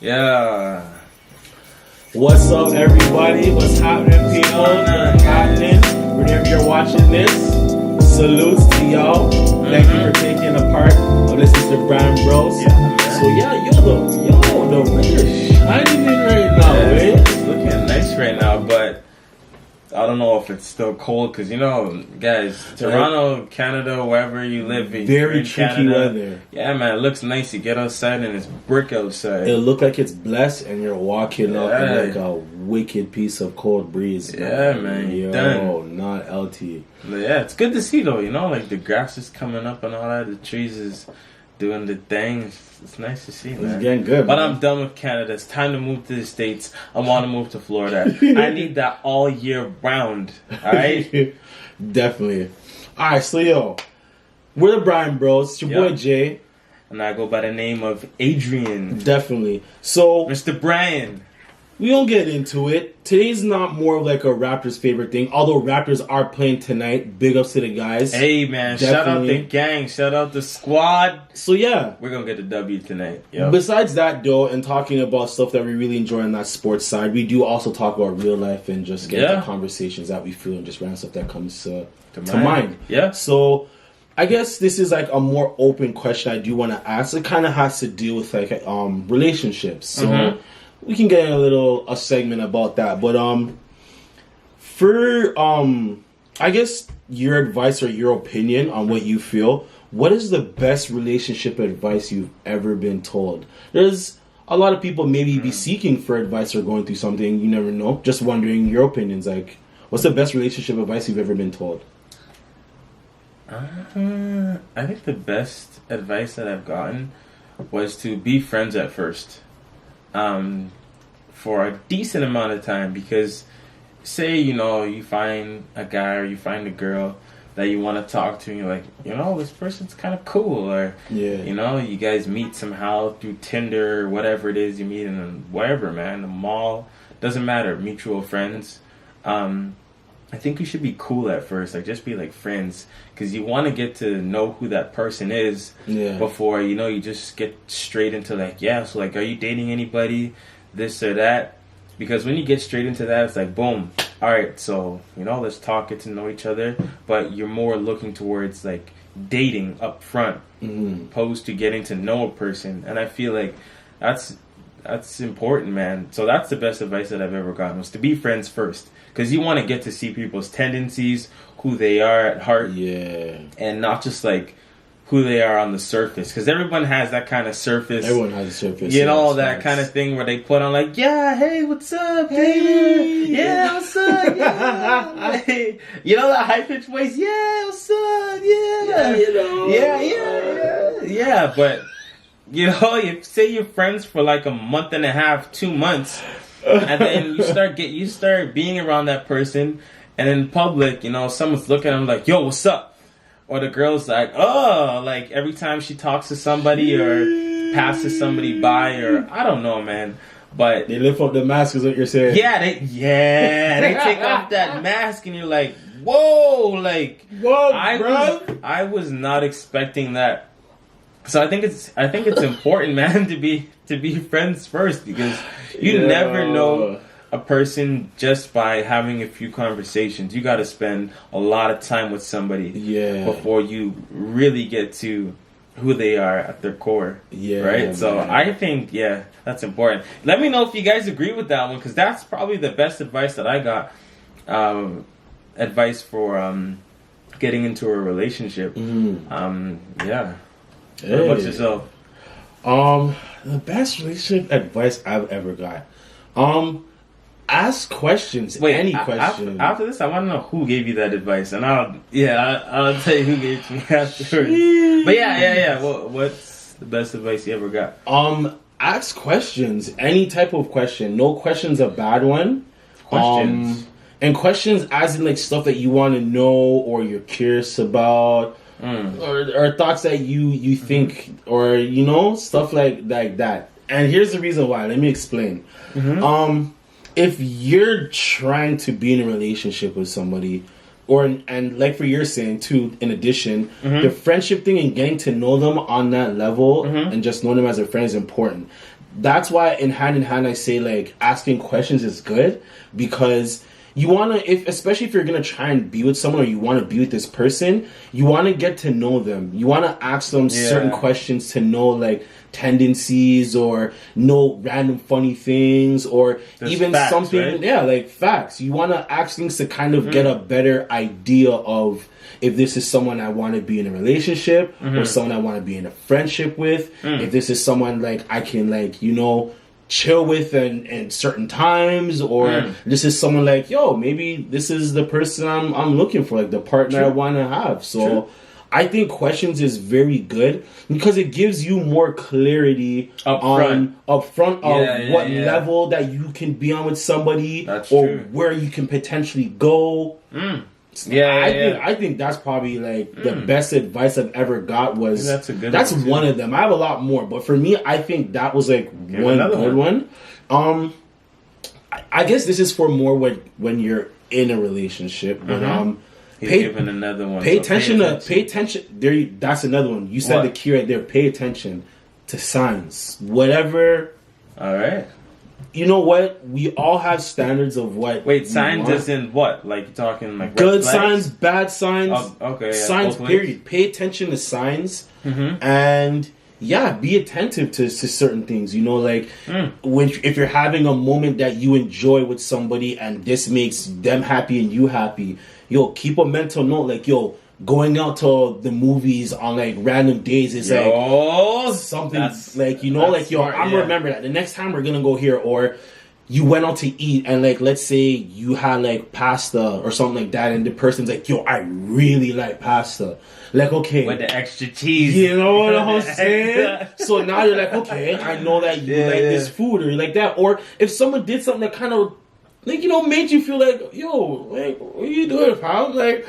Yeah. What's up, everybody? What's happening, people? What's happening? Whenever you're watching this, salutes to y'all. Thank you for taking a part of this is the Bryan Bros. Yeah, so the rain is shining in right now, It's looking nice right now, but I don't know if it's still cold because, guys, Toronto, Canada, wherever you live, very tricky Canada, weather. Yeah, man, it looks nice. You get outside and it's brick outside. It look like it's blessed and you're walking up in like a wicked piece of cold breeze. Yeah, man. Yo, done. not LT. Yeah, it's good to see though, like the grass is coming up and all that. The trees is doing the thing. It's nice to see, man. It's getting good, but man. I'm done with Canada. It's time to move to the States. I want to move to Florida. I need that all year round. All right? Definitely. All right, so we're the Bryan Bros. It's your boy Jay. And I go by the name of Adrian. Definitely. So, Mr. Bryan. We don't get into it. Today's not more of like a Raptors favorite thing. Although Raptors are playing tonight. Big ups to the guys. Hey, man. Definitely. Shout out the gang. Shout out the squad. So, yeah. We're going to get the W tonight. Yep. Besides that, though, and talking about stuff that we really enjoy on that sports side, we do also talk about real life and just get into conversations that we feel and just random stuff that comes to mind. Yeah. So, I guess this is like a more open question I do want to ask. It kind of has to do with like relationships. So, we can get a segment about that. But for I guess your advice or your opinion on what you feel, what is the best relationship advice you've ever been told? There's a lot of people maybe be seeking for advice or going through something, you never know. Just wondering your opinions, like what's the best relationship advice you've ever been told? I think the best advice that I've gotten was to be friends at first. For a decent amount of time, because say you find a guy or you find a girl that you want to talk to and you're like, this person's kind of cool, or you guys meet somehow through Tinder or whatever it is, you meet in wherever, man, the mall, doesn't matter, mutual friends. I think you should be cool at first, like just be like friends, because you want to get to know who that person is before you just get straight into like, so like, are you dating anybody, this or that? Because when you get straight into that, it's like boom, all right, so let's talk, get to know each other, but you're more looking towards like dating up front, opposed to getting to know a person. And I feel like that's important, man. So that's the best advice that I've ever gotten, was to be friends first. Because you want to get to see people's tendencies, who they are at heart. Yeah. And not just like who they are on the surface. Because everyone has that kind of surface. Everyone has a surface. That kind of thing where they put on like, hey, what's up, baby? Yeah, what's up? Yeah. Hey. That high-pitched voice? Yeah, what's up? Yeah. Yeah, but... you say you're friends for like a month and a half, 2 months, and then you start being around that person, and in public, someone's looking at them like, yo, what's up? Or the girl's like, oh, like every time she talks to somebody or passes somebody by, or I don't know, man. But they lift up the mask, is what you're saying. They take off that mask, and you're like, whoa, like, I was not expecting that. So I think it's important, man, to be friends first, because you never know a person just by having a few conversations. You got to spend a lot of time with somebody before you really get to who they are at their core. Yeah, right. Man. So I think that's important. Let me know if you guys agree with that one, because that's probably the best advice that I got. Advice for getting into a relationship. What about yourself? The best relationship advice I've ever got. Ask questions. Wait, any question. After this, I want to know who gave you that advice, and I'll tell you who gave it to me afterwards. But what's the best advice you ever got? Ask questions. Any type of question. No question's a bad one. Questions. And questions as in like stuff that you want to know or you're curious about. Or thoughts that you think, or stuff like that. And here's the reason why. Let me explain. If you're trying to be in a relationship with somebody, and like for you're saying too, in addition, the friendship thing and getting to know them on that level and just knowing them as a friend is important. that's why in hand I say like asking questions is good, because you want to, especially if you're going to try and be with someone, or you want to be with this person, you want to get to know them. You want to ask them certain questions to know like tendencies, or know random funny things, or there's even facts, something, right? Like facts. You want to ask things to kind of get a better idea of if this is someone I want to be in a relationship, or someone I want to be in a friendship with. If this is someone like I can like, you know, chill with in certain times, or this is someone like, yo, maybe this is the person I'm looking for, like the partner I want to have. So I think questions is very good, because it gives you more clarity up front of what level that you can be on with somebody. That's or true. Where you can potentially go. I think that's probably like the best advice I've ever got. Was that's one of them. I have a lot more, but for me, I think that was like one good one. I guess this is for more when you're in a relationship, but giving another one. Pay attention. There, that's another one. You said the key right there. Pay attention to signs. Whatever. All right. You know what? We all have standards of what. Wait, signs as in what? Like you're talking like good signs, bad signs. Oh, okay, signs. Period. Pay attention to signs, and be attentive to certain things. You know, like if you're having a moment that you enjoy with somebody, and this makes them happy and you happy, keep a mental note. Like going out to the movies on like random days is like something like, you know, like smart, I'm remember that the next time we're gonna go here. Or you went out to eat, and like let's say you had like pasta or something like that, and the person's like, I really like pasta. Like, okay, with the extra cheese, you know what I'm saying? So now you're like, okay, I know that you like this food, or like that. Or if someone did something that kind of like, you know, made you feel like, like, what are you doing, pal? Like,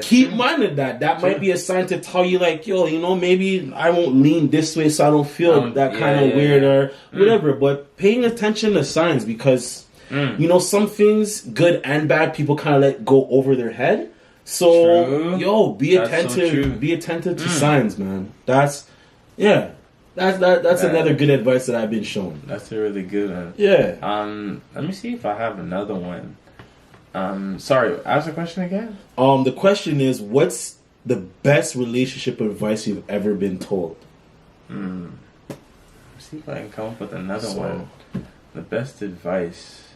keep mind of that. That might be a sign to tell you, like, you know, maybe I won't lean this way so I don't feel that kind of weird or whatever. But paying attention to signs, because, you know, some things, good and bad, people kind of let go over their head. So, be attentive. So be attentive to signs, man. That's another good advice that I've been shown. That's a really good one. Yeah. Let me see if I have another one. Sorry, ask the question again. The question is, what's the best relationship advice you've ever been told? Let's see if I can come up with another one. The best advice.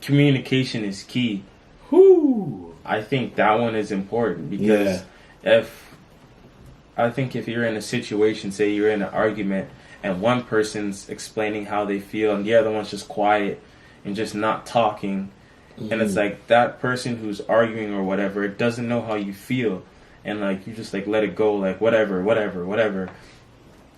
Communication is key. Whoo! I think that one is important, because if you're in a situation, say you're in an argument, and one person's explaining how they feel and the other one's just quiet and just not talking, and it's like that person who's arguing or whatever doesn't know how you feel, and like you just like let it go, like whatever,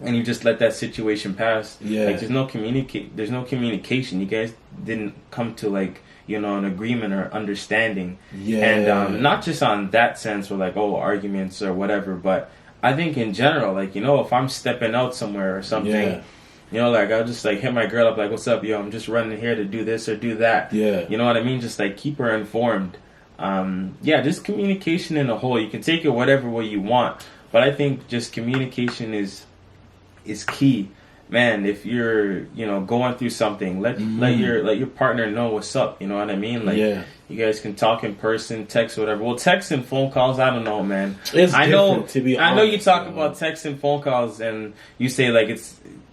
and you just let that situation pass. Like there's no communication. You guys didn't come to like, you know, an agreement or understanding. And not just on that sense or like arguments or whatever, but I think in general, like, you know, if I'm stepping out somewhere or something, you know, like I'll just like hit my girl up like, what's up, yo, I'm just running here to do this or do that. You know what I mean? Just like keep her informed. Just communication in a whole. You can take it whatever way you want, but I think just communication is key. Man, if you're, you know, going through something, let your partner know what's up. You know what I mean? Like, you guys can talk in person, text, whatever. Well, text and phone calls, I don't know, man. I know you talk about text and phone calls, and you say like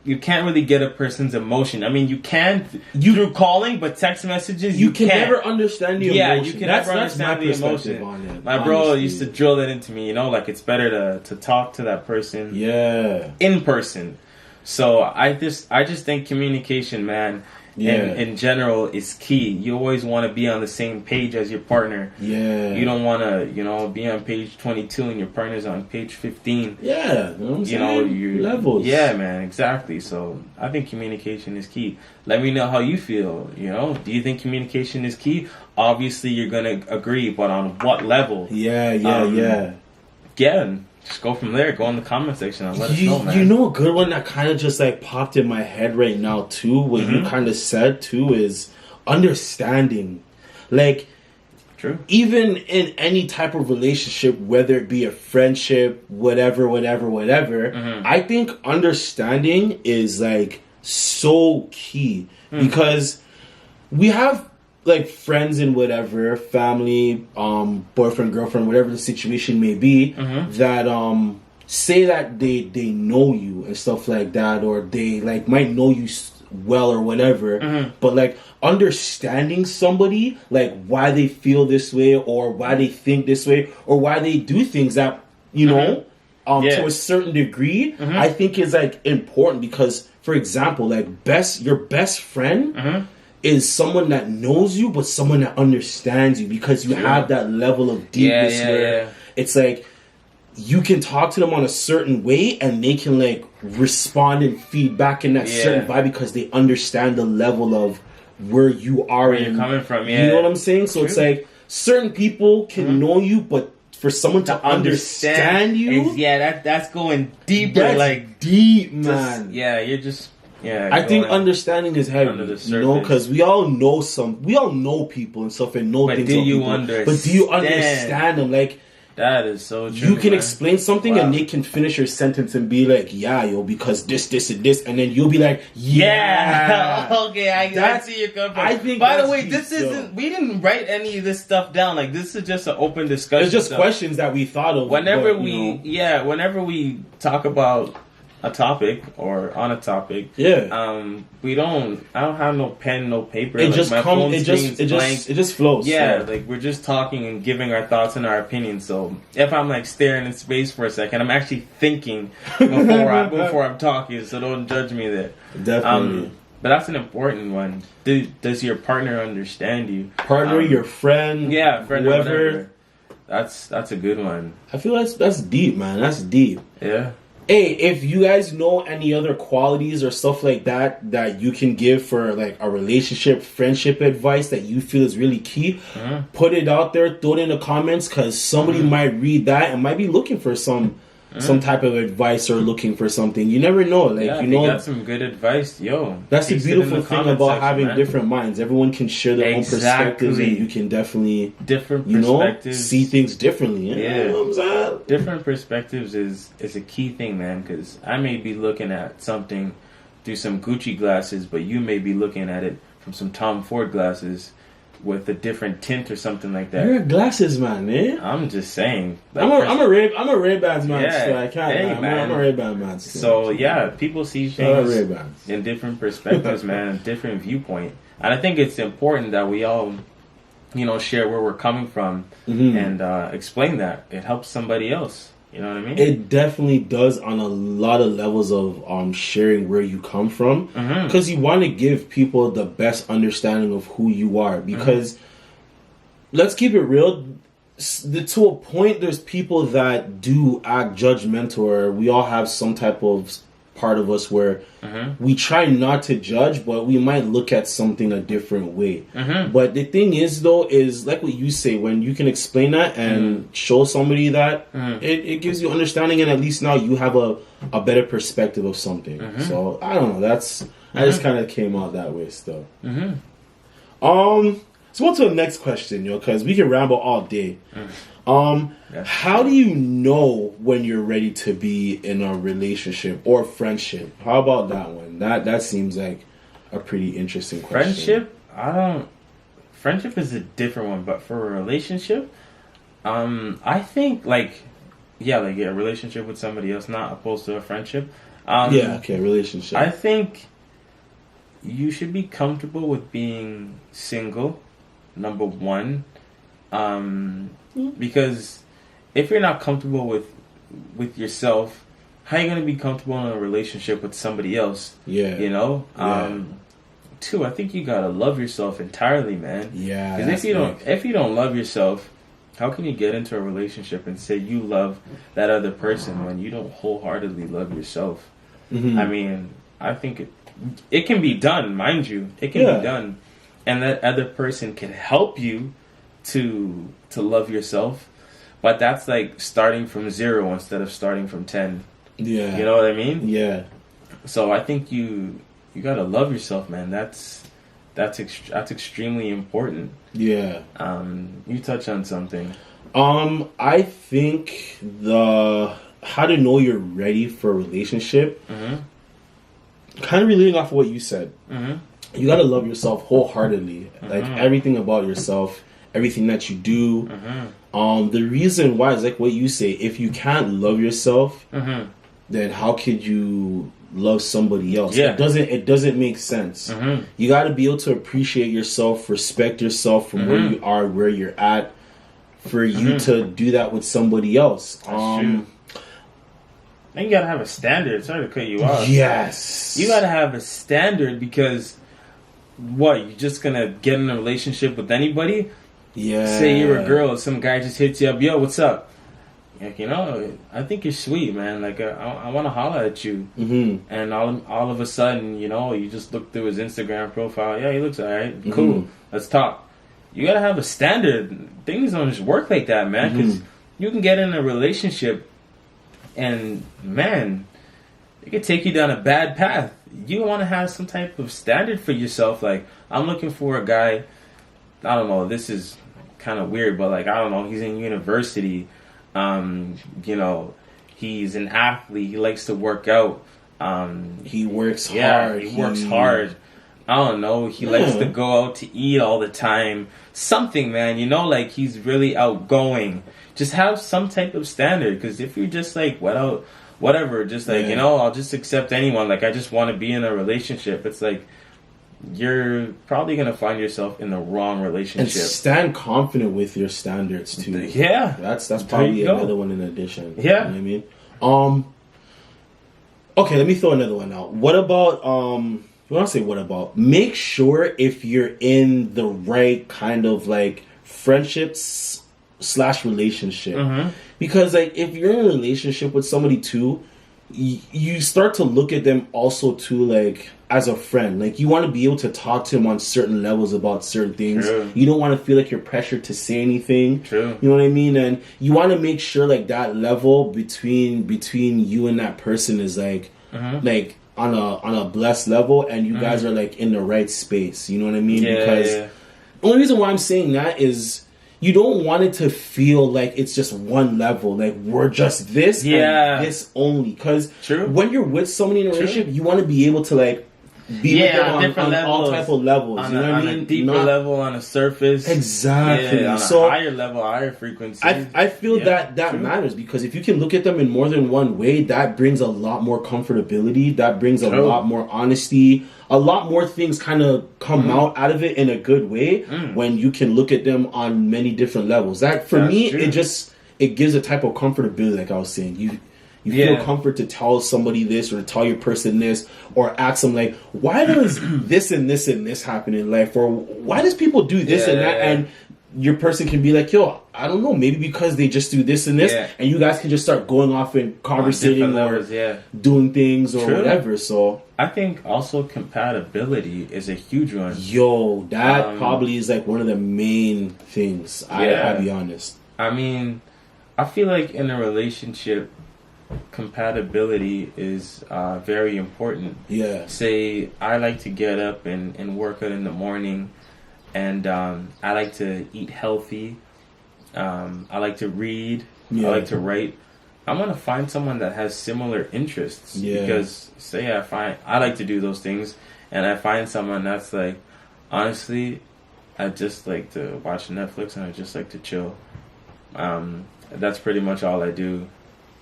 you can't really get a person's emotion. I mean, you can through calling, but text messages you can never understand the emotion. Yeah, you can never understand the emotion. On it, my bro used to drill that into me. You know, like it's better to talk to that person. In person. So I just think communication, man, in general is key. You always want to be on the same page as your partner. You don't want to, you know, be on page 22 and your partner's on page 15. You know, your levels. Yeah, man, exactly. So I think communication is key. Let me know how you feel. You know, do you think communication is key? Obviously, you're gonna agree, but on what level? Again. Just go from there. Go in the comment section and let us know, man. You know a good one that kind of just like popped in my head right now too, what you kind of said too, is understanding. Like, True. Even in any type of relationship, whether it be a friendship, whatever, I think understanding is like so key because we have like friends and whatever, family, boyfriend, girlfriend, whatever the situation may be, that say that they know you and stuff like that, or they like might know you well or whatever, but like understanding somebody, like why they feel this way or why they think this way or why they do things that, you know, to a certain degree, I think is like important because, for example, like your best friend is someone that knows you, but someone that understands you because you have that level of deepness where it's like you can talk to them on a certain way and they can like respond and feedback in that certain vibe because they understand the level of where you are, where you're coming from. You know what I'm saying? So it's like certain people can know you, but for someone to understand you, that's going deeper. That's like deep, man. You're just. Yeah, I think understanding is heavy, you know, because we all know people and stuff and know things. But do you understand them? Like, that is so true. You can explain something and they can finish your sentence and be like, yeah, yo, because this, and this, and then you'll be like, yeah. Okay, I see you coming from. I think. By the way, this isn't. We didn't write any of this stuff down. Like, this is just an open discussion. It's just questions that we thought of. Whenever we talk about a topic or on a topic, I don't have no pen, no paper. It just comes. It just flows. Yeah, like we're just talking and giving our thoughts and our opinions. So if I'm like staring in space for a second, I'm actually thinking before I'm talking. So don't judge me there. Definitely. But that's an important one. Does your partner understand you? Your friend, friend, whoever. That's a good one. I feel that's deep, man. That's deep. Yeah. Hey, if you guys know any other qualities or stuff like that you can give for like a relationship, friendship advice that you feel is really key, put it out there, throw it in the comments, because somebody might read that and might be looking for some type of advice or looking for something. You never know. Like, you know, got some good advice. Yo, that's the beautiful thing about having different minds. Everyone can share their own perspectives, and you can definitely see things differently. Yeah, you know what I'm saying? Different perspectives is a key thing, man. Because I may be looking at something through some Gucci glasses, but you may be looking at it from some Tom Ford glasses with a different tint or something like that. You're a glasses man, man. I'm just saying. Like, I'm a Ray-Bans man. So I can't. I'm a Ray-Ban man. So people see things in different perspectives, man, different viewpoint, and I think it's important that we all, share where we're coming from and explain that. It helps somebody else. You know what I mean? It definitely does on a lot of levels of sharing where you come from, because you want to give people the best understanding of who you are. Because let's keep it real, to a point, there's people that do act judgmental, or we all have some type of part of us where we try not to judge, but we might look at something a different way. But the thing is, though, is like what you say, when you can explain that and show somebody that, it gives you understanding, and at least now you have a better perspective of something. So I don't know, I just kind of came out that way still. Let's go to the next question, because we can ramble all day. How do you know when you're ready to be in a relationship or friendship? How about that one? That seems like a pretty interesting question. Friendship is a different one, but for a relationship, I think a relationship with somebody else, not opposed to a friendship. Relationship. I think you should be comfortable with being single, number one. Because if you're not comfortable with yourself, how are you going to be comfortable in a relationship with somebody else? Yeah. Two, I think you got to love yourself entirely, man. Yeah. Because if you don't love yourself, how can you get into a relationship and say you love that other person when you don't wholeheartedly love yourself? I mean, I think it can be done, mind you. It can be done. And that other person can help you to love yourself, but that's like starting from 0 instead of starting from 10. Yeah, you know what I mean? Yeah. So I think you gotta love yourself, man. That's that's extremely important. Yeah. You touch on something. I think how to know you're ready for a relationship, kind of relating off of what you said. You gotta love yourself wholeheartedly, like everything about yourself, everything that you do. The reason why is like what you say. If you can't love yourself, then how could you love somebody else? Yeah. It doesn't make sense. You got to be able to appreciate yourself, respect yourself from where you are, where you're at, for you to do that with somebody else. That's true. And you gotta have a standard. Sorry to cut you off. Yes, you gotta have a standard, because what, you're just gonna get in a relationship with anybody? Yeah. Say you're a girl, some guy just hits you up, yo, what's up? Like, you know, I think you're sweet, man. Like, I want to holler at you. And all of a sudden, you know, you just look through his Instagram profile. Yeah, he looks alright. Cool. Let's talk. You gotta have a standard. Things don't just work like that, man. Because you can get in a relationship, and man, it could take you down a bad path. You want to have some type of standard for yourself. Like, I'm looking for a guy. I don't know. This is kind of weird, but like, I don't know. He's in university. You know, he's an athlete. He likes to work out. He works hard. Yeah, he works hard. I don't know. He likes to go out to eat all the time. Something, man. You know, like, he's really outgoing. Just have some type of standard. Because if you're just like, whatever, just like, you know, I'll just accept anyone. Like, I just want to be in a relationship. It's like, you're probably going to find yourself in the wrong relationship. And stand confident with your standards, too. Yeah. That's probably another one in addition. Yeah. You know what I mean? Okay, let me throw another one out. What about, when I say what about, make sure if you're in the right kind of, like, friendships / relationship. Because, like, if you're in a relationship with somebody, too, you start to look at them also too, like, as a friend. Like, you want to be able to talk to them on certain levels about certain things. True. You don't want to feel like you're pressured to say anything. True. You know what I mean? And you want to make sure, like, that level between you and that person is like like on a blessed level, and you guys are like in the right space. You know what I mean? Because the only reason why I'm saying that is, you don't want it to feel like it's just one level. Like, we're just this and this only. Because when you're with somebody in a relationship, you want to be able to, like, be with them on all type of levels. You know what I mean? On a deeper level, on a surface. Exactly. Yeah, on a higher level, higher frequency. I feel that matters, because if you can look at them in more than one way, that brings a lot more comfortability. That brings a lot more honesty. A lot more things kind of come out of it in a good way when you can look at them on many different levels. That, for me, it gives a type of comfortability, like I was saying. You feel comfort to tell somebody this, or to tell your person this, or ask them, like, why does this and this and this happen in life? Or why does people do this and that? And your person can be like, yo, I don't know, maybe because they just do this and this. And you guys can just start going off and conversating or doing things or whatever. So I think also compatibility is a huge one. Yo, that probably is like one of the main things. I'll be honest. I mean, I feel like in a relationship, compatibility is very important. Yeah. Say, I like to get up and work out in the morning, and I like to eat healthy. I like to read. I like to write. I'm gonna find someone that has similar interests. Because say I like to do those things, and I find someone that's like, honestly, I just like to watch Netflix and I just like to chill. That's pretty much all I do.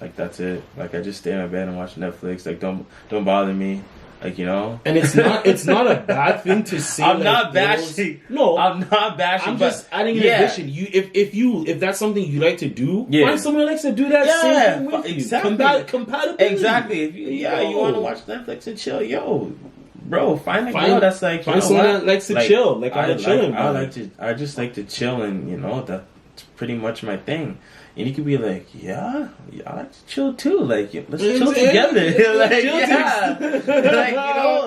Like, that's it. Like, I just stay in my bed and watch Netflix. Like, don't bother me. Like, you know. And it's not a bad thing to say. I'm not bashing. No, I'm not bashing. I'm just adding an addition. If that's something you like to do, find someone who likes to do that same thing with you. Exactly. Compatibility. Exactly. If you want to watch Netflix and chill, bro, find a girl that's like, find someone that likes to chill. Like, I'm chilling. I just like to chill, and that's pretty much my thing. And you could be like, I like to chill too. Like, let's chill together.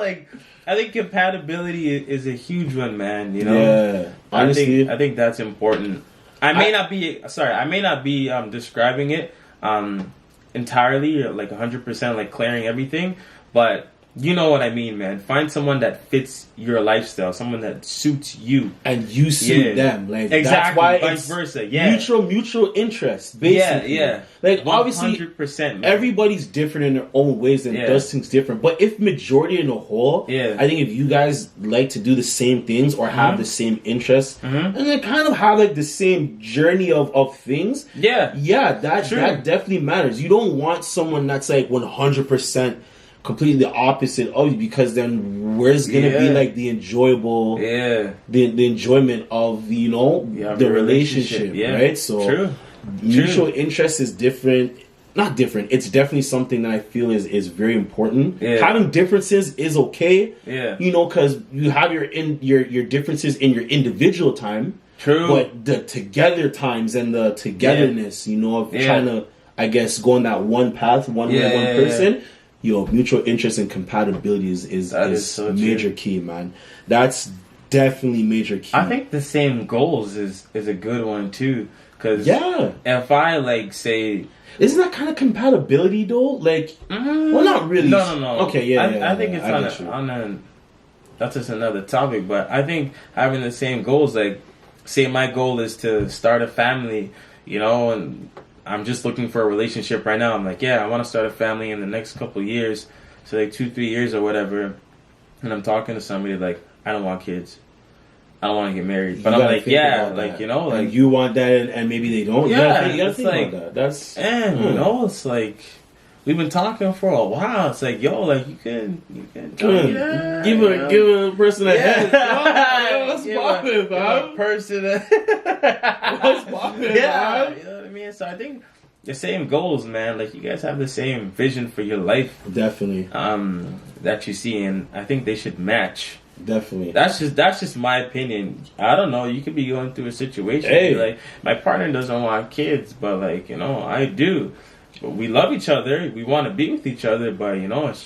Like, I think compatibility is a huge one, man. You know, honestly, I think that's important. I may not be describing it entirely, like 100%, like clearing everything, but You know what I mean, man. Find someone that fits your lifestyle, someone that suits you, and you suit them. Like exactly. That's why vice versa. Yeah, mutual interest. Basically, Like 100%, obviously, everybody's different in their own ways and does things different. But if majority in a whole, I think if you guys like to do the same things or have the same interests, and then kind of have like the same journey of things, that definitely matters. You don't want someone that's like 100% completely the opposite of you, because then where's gonna be like the enjoyable the enjoyment of the relationship, right? So mutual interest is not different, it's definitely something that I feel is very important. Having differences is okay, because you have your differences in your individual time, but the together times and the togetherness, of trying to, I guess, go on that one path, one person, mutual interest and compatibility is so major key, man. That's definitely major key. I think the same goals is a good one too, because if I like say, isn't that kind of compatibility though? Like, well, not really. No. Okay, I think it's that's just another topic, but I think having the same goals, like, say my goal is to start a family, and I'm just looking for a relationship right now. I'm like, I want to start a family in the next couple of years. So like 2-3 years or whatever. And I'm talking to somebody like, I don't want kids. I don't want to get married. But I'm like, like, and you want that and maybe they don't. You gotta think like, about that. That's, it's like, we've been talking for a while. It's like, like you can give a person a head. What's poppin', Bob? What's poppin', Bob? You know what I mean? So I think the same goals, man. Like, you guys have the same vision for your life. Definitely. That you see, and I think they should match. Definitely. That's just my opinion. I don't know. You could be going through a situation like, my partner doesn't want kids, but like, I do. But we love each other. We want to be with each other, but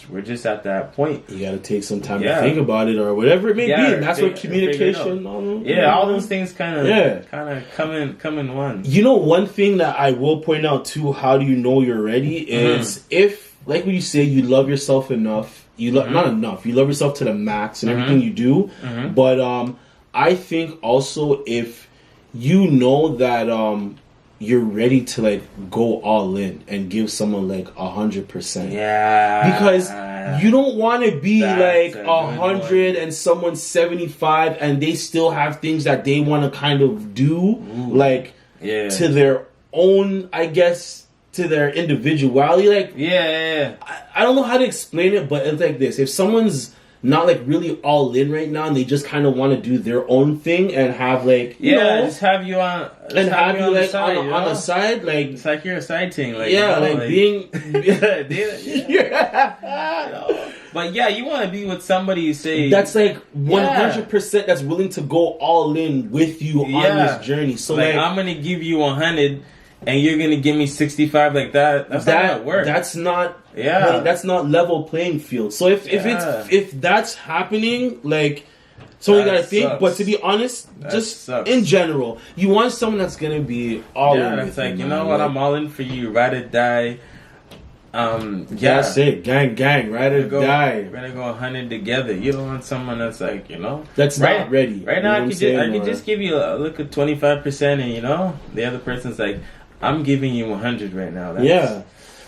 we're just at that point. You got to take some time to think about it, or whatever it may be. And that's what communication. All those things kind of come in one. One thing that I will point out too. How do you know you're ready? Is if, like what you say, you love yourself enough. You not enough. You love yourself to the max in everything you do. But I think also if you know that you're ready to like go all in and give someone like 100%. Because you don't want to be like 100 and someone 75 and they still have things that they want to kind of do to their own, I guess, to their individuality. Like, I don't know how to explain it, but it's like this. If someone's not like really all in right now and they just kind of want to do their own thing and have like just have you on and have you like on the side, like it's like you're a side thing, like being but you want to be with somebody, say, that's like 100% that's willing to go all in with you on this journey. So like I'm gonna give you 100 and you're gonna give me 65, like that. That's not gonna work. That's not. That's not level playing field. So if that's happening, like, so you gotta think. Sucks. But to be honest, in general, you want someone that's gonna be all in. It's like, you know what, I'm all in for you. Ride or die. That's it. Gang. Ride or die. We're gonna go 100 together. You don't want someone that's like, that's not ready. Right now, I could just give you a look at 25%, and the other person's like, I'm giving you 100 right now.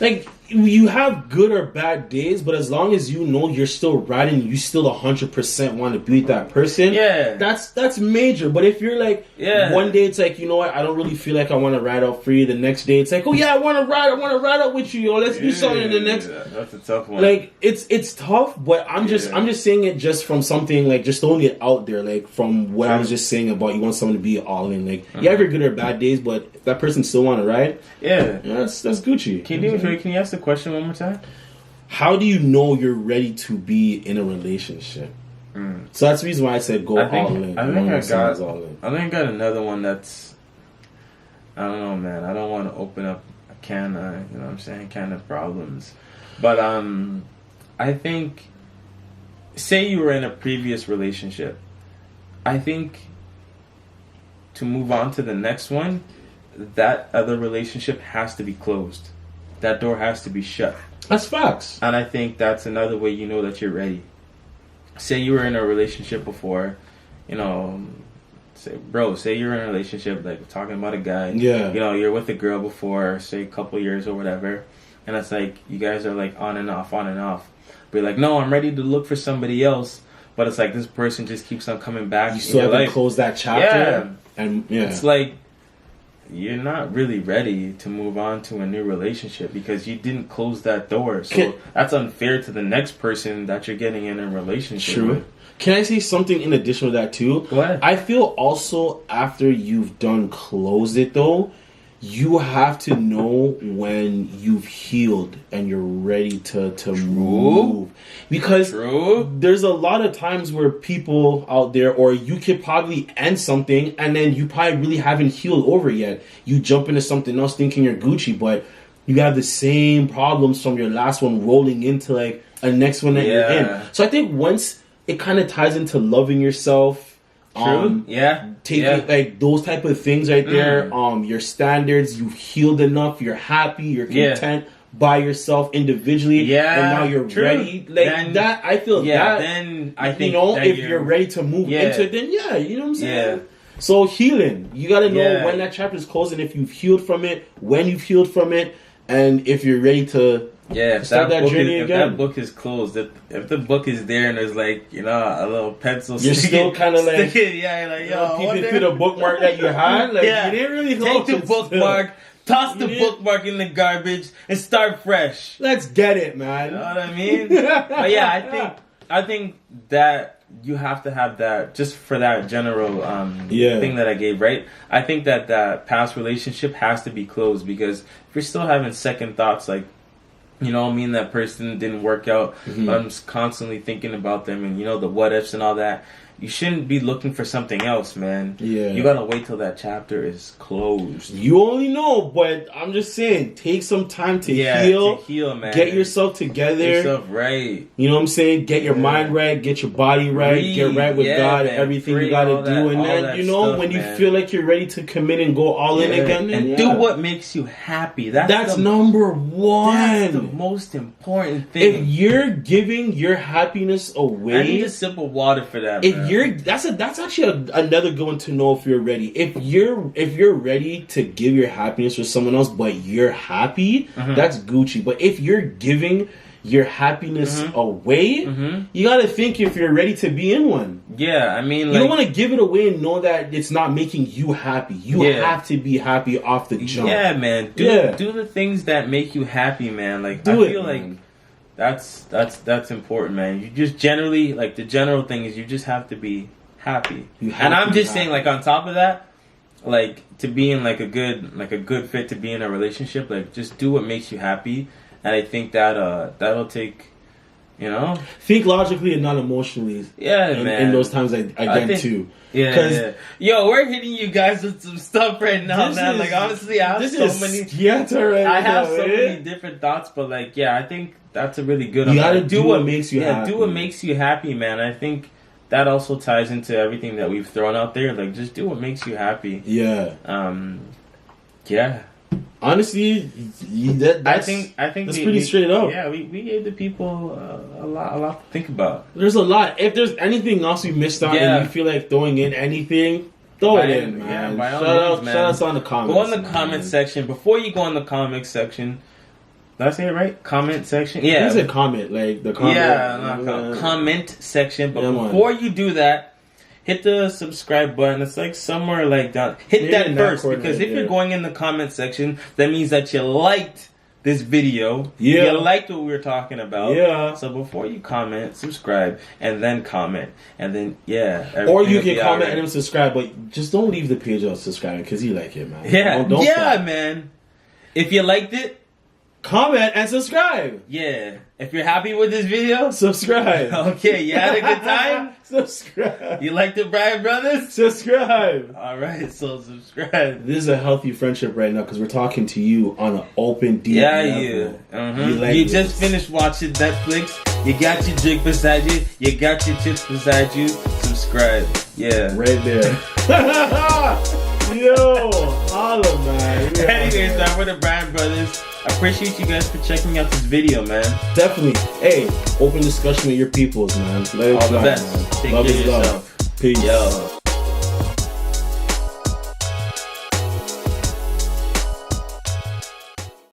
Like, you have good or bad days, but as long as you know you're still riding, you still 100% want to be with that person. That's major. But if you're like, one day it's like, you know what, I don't really feel like I want to ride out for you. The next day it's like, oh yeah, I want to ride out with you. Let's do something. The next, that's a tough one. Like, it's tough, but I'm just saying it just from something, like, just throwing it out there, like, from what I was just saying about you want someone to be all in. Like, you have your good or bad days, but if that person still want to ride, that's Gucci. Can you ask the question one more time? How do you know you're ready to be in a relationship? So that's the reason why I said all in. I think I got another one that's, I don't know, man. I don't want to open up a can of problems. But I think, say you were in a previous relationship, I think to move on to the next one, that other relationship has to be closed. That door has to be shut. That's facts. And I think that's another way you know that you're ready. Say you were in a relationship before, you know, say you're in a relationship, like talking about a guy. Yeah. You know, you're with a girl before, say a couple years or whatever, and it's like you guys are like on and off. But you're like, no, I'm ready to look for somebody else. But it's like this person just keeps on coming back. You still haven't closed that chapter. Yeah. And it's like you're not really ready to move on to a new relationship because you didn't close that door. So that's unfair to the next person that you're getting in a relationship with. Can I say something in addition to that too? Go ahead. I feel also after you've done close it though, you have to know when you've healed and you're ready to move. Because there's a lot of times where people out there, or you could probably end something and then you probably really haven't healed over yet. You jump into something else thinking you're Gucci, but you have the same problems from your last one rolling into like a next one that you're in. So I think once it kind of ties into loving yourself, taking like those type of things right there. Your standards, you've healed enough, you're happy, you're content by yourself individually, and now you're ready. Like then, that, I feel that. Then I think if you're ready to move into it, then you know what I'm saying. So healing, you got to know when that chapter is closed, and if you've healed from it, when you've healed from it, and if you're ready to. Start that journey again. If that book is closed, if the book is there and there's like, you know, a little pencil, you're still kind of like, you're like, yo, keep it to the bookmark that you had. Like, you didn't really take the bookmark, toss the bookmark in the garbage, and start fresh. Let's get it, man. You know what I mean? But I think that you have to have that just for that general thing that I gave, right? I think that past relationship has to be closed because if you're still having second thoughts, like, you know, me and that person didn't work out, but I'm just constantly thinking about them and, you know, the what ifs and all that. You shouldn't be looking for something else, man. Yeah. You gotta wait till that chapter is closed. You only know, but I'm just saying, take some time to heal. To heal, man. Get yourself together. Get yourself right. You know what I'm saying? Get your mind right. Get your body right. Get right with God. Man. Everything you gotta do. And then, you know, when you feel like you're ready to commit and go all in again. And do what makes you happy. That's number one. That's the most important thing. If you're giving your happiness away. I need a sip of water for that, man. That's actually another good one to know if you're ready. If you're ready to give your happiness for someone else, but you're happy, that's Gucci. But if you're giving your happiness away, you gotta think if you're ready to be in one. Yeah, I mean, you don't want to give it away and know that it's not making you happy. You have to be happy off the jump. Yeah, man. Do the things that make you happy, man. Like I feel like. That's important, man. You just generally, like, the general thing is you just have to be happy. And I'm just saying, like, on top of that, like, to be in like a good fit to be in a relationship, like, just do what makes you happy. And I think that that'll take, you know, think logically and not emotionally. Man. In those times, I get too. Yeah. Yo, we're hitting you guys with some stuff right now, man. Like, honestly, I have so many different thoughts, but like, I think that's a really good one. You gotta do what makes you happy. Do what makes you happy, man. I think that also ties into everything that we've thrown out there. Like, just do what makes you happy. Yeah. Yeah. Honestly, I think that's pretty straight up. Yeah, we gave the people a lot to think about. There's a lot. If there's anything else we missed out and you feel like throwing in anything, throw it in, man. By all means, man. Shout us on the comments. Go on the comment section. Before you go on the comment section, did I say it right? Comment section? Yeah. It's a comment, like the comment. Yeah, comment section. But before you do that, hit the subscribe button. It's like somewhere like down. Hit that first, because if you're going in the comment section, that means that you liked this video. Yeah. You liked what we were talking about. Yeah. So before you comment, subscribe, and then comment. And then, or you can comment and then subscribe, but just don't leave the page without subscribing, because you like it, man. Yeah. Don't stop. Man. If you liked it, comment and subscribe. Yeah. If you're happy with this video, subscribe. Okay, you had a good time? Subscribe. You like the Bryan Brothers? Subscribe. Alright, so subscribe. This is a healthy friendship right now because we're talking to you on an open, deep level. You just finished watching Netflix. You got your drink beside you. You got your chips beside you. Subscribe. Yeah. Right there. Yo, holla, man. Anyways, man, we're the Bryan Brothers. I appreciate you guys for checking out this video, man. Definitely. Hey, open discussion with your peoples, man. Let it All the fly, best. man. Take Love care is of love. yourself. Peace. Yo.